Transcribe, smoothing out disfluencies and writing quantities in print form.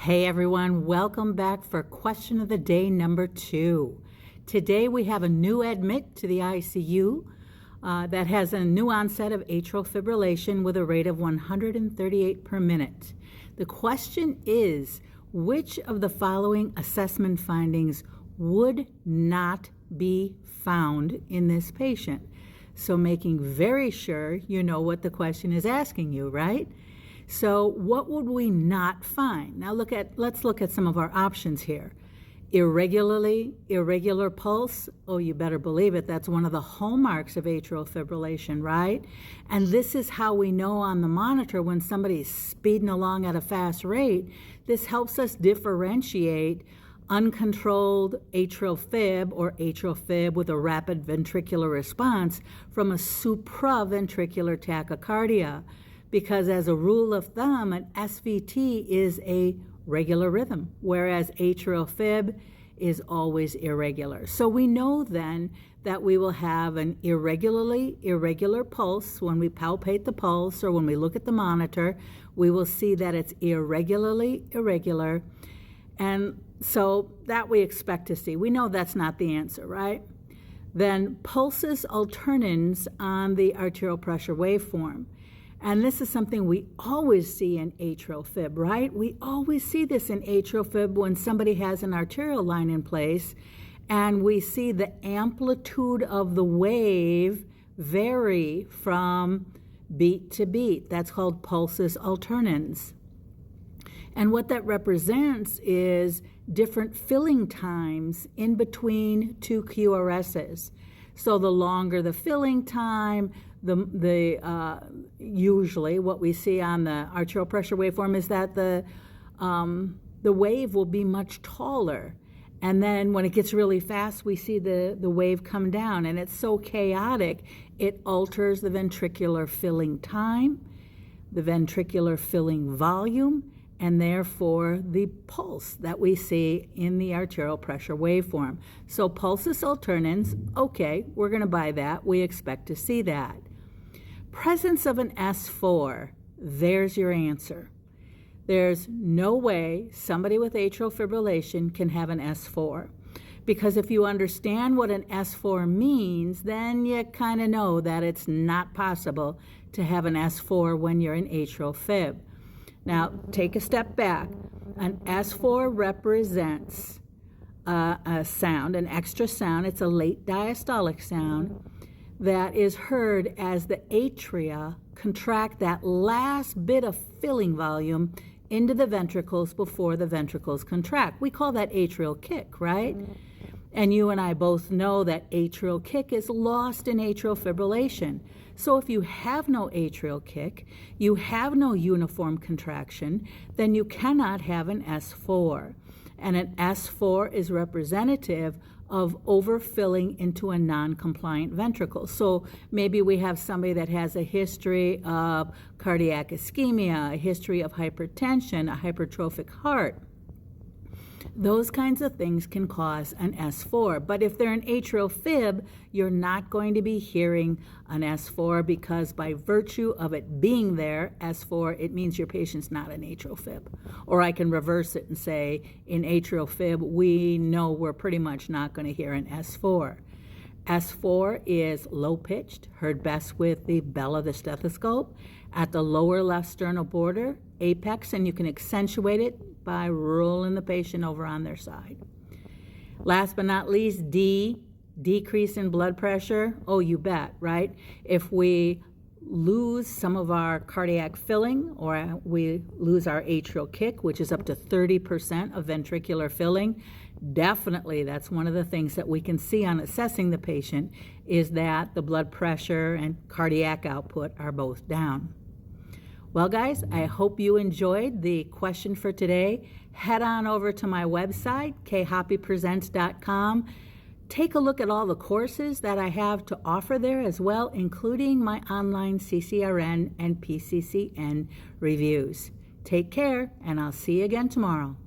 Hey everyone, welcome back for question of the day number 2. Today we have a new admit to the ICU that has a new onset of atrial fibrillation with a rate of 138 per minute. The question is, which of the following assessment findings would not be found in this patient? So making very sure you know what the question is asking you, right? So what would we not find? Now let's look at some of our options here. Irregular pulse. Oh, you better believe it. That's one of the hallmarks of atrial fibrillation, right? And this is how we know on the monitor when somebody's speeding along at a fast rate. This helps us differentiate uncontrolled atrial fib or atrial fib with a rapid ventricular response from a supraventricular tachycardia. Because as a rule of thumb, an SVT is a regular rhythm, whereas atrial fib is always irregular. So we know then that we will have an irregular pulse. When we palpate the pulse or when we look at the monitor, we will see that it's irregular. And so that we expect to see. We know that's not the answer, right? Then pulsus alternans on the arterial pressure waveform. And this is something we always see in atrial fib, right? We always see this in atrial fib when somebody has an arterial line in place, and we see the amplitude of the wave vary from beat to beat. That's called pulsus alternans. And what that represents is different filling times in between two QRSs. So the longer the filling time, usually what we see on the arterial pressure waveform is that the wave will be much taller. And then when it gets really fast, we see the wave come down, and it's so chaotic, it alters the ventricular filling time, the ventricular filling volume, and therefore the pulse that we see in the arterial pressure waveform. So pulsus alternans, okay, we're going to buy that. We expect to see that. Presence of an S4, there's your answer. There's no way somebody with atrial fibrillation can have an S4. Because if you understand what an S4 means, then you kind of know that it's not possible to have an S4 when you're in atrial fib. Now, take a step back. An S4 represents a sound, an extra sound. It's a late diastolic sound that is heard as the atria contract that last bit of filling volume into the ventricles before the ventricles contract. We call that atrial kick, right? And you and I both know that atrial kick is lost in atrial fibrillation. So if you have no atrial kick, you have no uniform contraction, then you cannot have an S4. And an S4 is representative of overfilling into a non-compliant ventricle. So maybe we have somebody that has a history of cardiac ischemia, a history of hypertension, a hypertrophic heart. Those kinds of things can cause an S4. But if they're an atrial fib, you're not going to be hearing an S4 because by virtue of it being there, S4, it means your patient's not an atrial fib. Or I can reverse it and say, in atrial fib, we know we're pretty much not going to hear an S4. S4 is low-pitched, heard best with the bell of the stethoscope, at the lower left sternal border, apex, and you can accentuate it by rolling the patient over on their side. Last but not least, D, decrease in blood pressure. Oh, you bet, right? If we lose some of our cardiac filling or we lose our atrial kick, which is up to 30% of ventricular filling, definitely that's one of the things that we can see on assessing the patient is that the blood pressure and cardiac output are both down. Well, guys, I hope you enjoyed the question for today. Head on over to my website, khoppypresents.com. Take a look at all the courses that I have to offer there as well, including my online Ccrn and PCCN reviews. Take care, and I'll see you again tomorrow.